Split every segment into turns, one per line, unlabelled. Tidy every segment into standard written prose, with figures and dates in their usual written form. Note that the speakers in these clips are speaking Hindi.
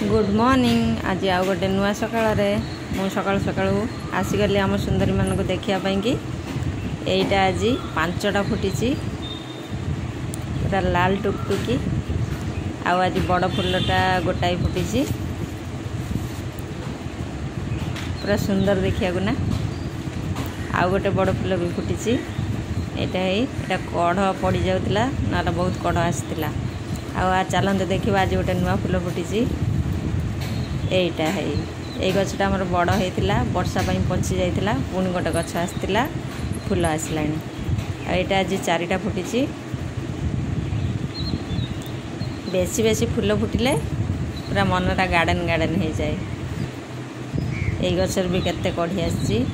Good morning. आज आउ गोटे नुआ सकाळ मु सकाळु सकाळु आसीगली आम सुंदरी मान को देखापी कि यहीटा आज 5टा फुटी पूरा लाल टुकटुकी। आज बड़ फुलटा गोटाए फुटी पूरा सुंदर देखिया ना। आउ गोटे बड़ फुल भी फुटी। यहाँ कढ़ पड़ जाऊला ना बहुत कढ़ आसाला। आ चलते देखा आज गोटे नुआ फुल फुटी। यहीटा है ये गछटा आमर बड़ होता वर्षा पची जाता पुणी गोटे गछ आसाला फुल आसला। यहाँ आज 4टा फुटी। बेसी बेसी फुल फुटिले पूरा मनटा गार्डन गार्डन हो जाए। यही गचर भी केते कढ़ी आसी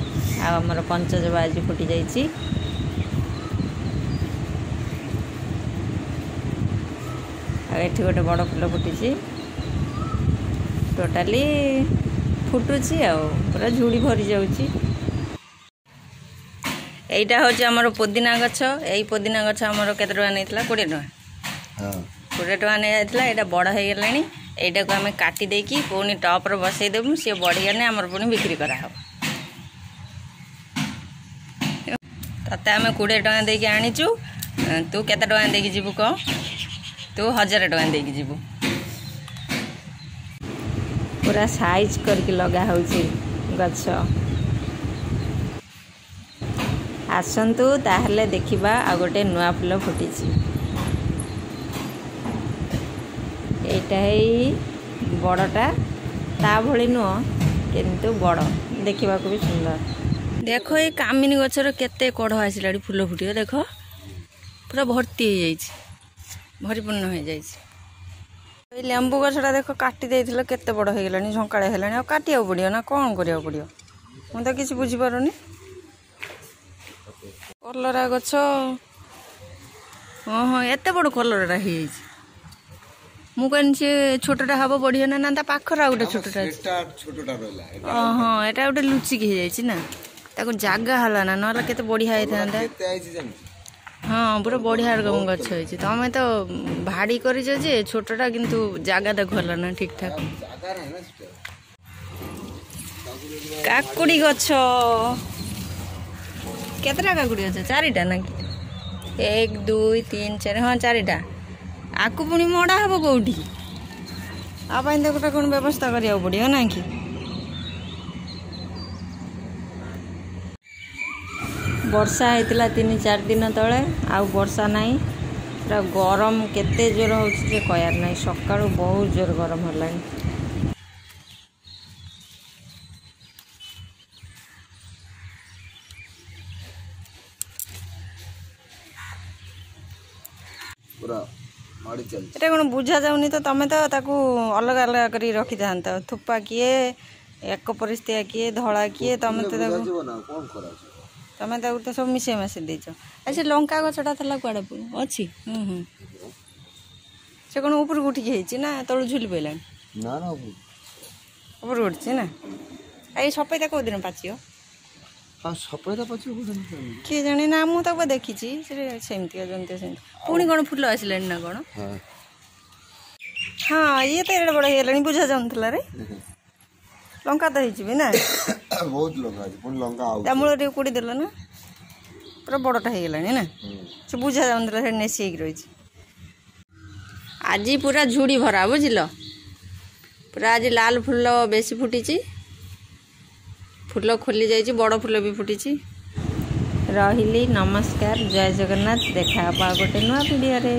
आमर पंचजबा आज फुटी जाइए। एठी गोटे बड़ फुल फुटी टोटाली फुटुची पूरा झुड़ी भरी जाऊँगी। यहीटा हूँ आमर पुदीना गछ। यही पुदीना गछ आमर केते टका नहीं 20 टका। 20 टका नहीं जाता। यहाँ बड़ हो गला। यहीटा को आम काटी देकी पुणी टप रे बसई देबु। सी बढ़िगले आमर पुणी बिक्री कराहब। तते आम 20 टका देकी आनीचु। तू केते टका देकी जीवु कह? तू 1000 टका देकी जीवु। पूरा साइज करके लगा होची गछ। आसंतु ताहले देखिबा आ गोटे नुआ फुल फुटी। एटा है बड़टा ता भली नुह किंतु बड़ देखा भी सुंदर। देखो ये कामिनी गचर केते कढ़ आसला फुल फुटी। देख पूरा भर्ती हो जाइए भरीपूर्ण हो जाइए। लेंबू गछटा देख काटी देइथिल केते बड़ हो गलानी झंकाळे हेलानी। आ काटिया पड़ियो ना कौन करिया पड़ियो मु तो किसी बुझी पारुनी। कलरा गछ हाँ हाँ एते बड़ कलरा हो मु कहनी से छोटटा हब बढ़िया ना ना पाखर आ गोटे छोटटा हाँ एटा गोटे लुचिक हो जाइए ना ताको जागा हला ना ना केते बढ़िया होता। हाँ पूरा बढ़िया रकम गछ होइछि। तमे तो भाड़ी करिछ जे छोटटा किंतु जागा देखला ना ठीक ठाक। काकुड़ी गछ केतरा काकुड़ी गछ? 4टा ना 1 2 3 4 हाँ 4टा। आकु पुणी मड़ा हब कौटी आप गोटा कौन व्यवस्था करिया पड़ियो ना कि। वर्षा होता 3-4 दिन तले आउ वर्षा नहीं। पूरा गरम केते जोर हो कहर नहीं। सका बहुत जोर गरम है। एटा कौन बुझा जाऊनी तो तमें तो ताकू अलग अलग कर रखी था। थुपा किए एक परिस्थिति किए धड़ा किए तमें तो तमें तो सब मिसे मासे देच। अच्छा लंका गछटा थला कुआडे अच्छी से कौन ऊपर उठिकी ना तलू झुली पड़ा ना ना ऊपर उठी ना। आई सफेदा कौ दिन पाचियो? हाँ सफेदा पाचियो किए जाने ना मु तक देखी सेमती जमती सेमती पुणी कौन फुल आसला ना कौन। हाँ ये तो एडे बड़ हो बुझा जाऊला रे लंका तो हो ना
बहुत लंका
मूल टे कोड़ी देल ना पूरा बड़टा हो गला ना से बुझा जाऊला नेसी रही। आज पूरा झुड़ी भरा बुझल। पूरा आज लाल फुल बेसी फुटी। फुल खोली जाइए बड़ फुल भी फुटी। रही नमस्कार जय जगन्नाथ। देखा गोटे नुआ वीडियो रे।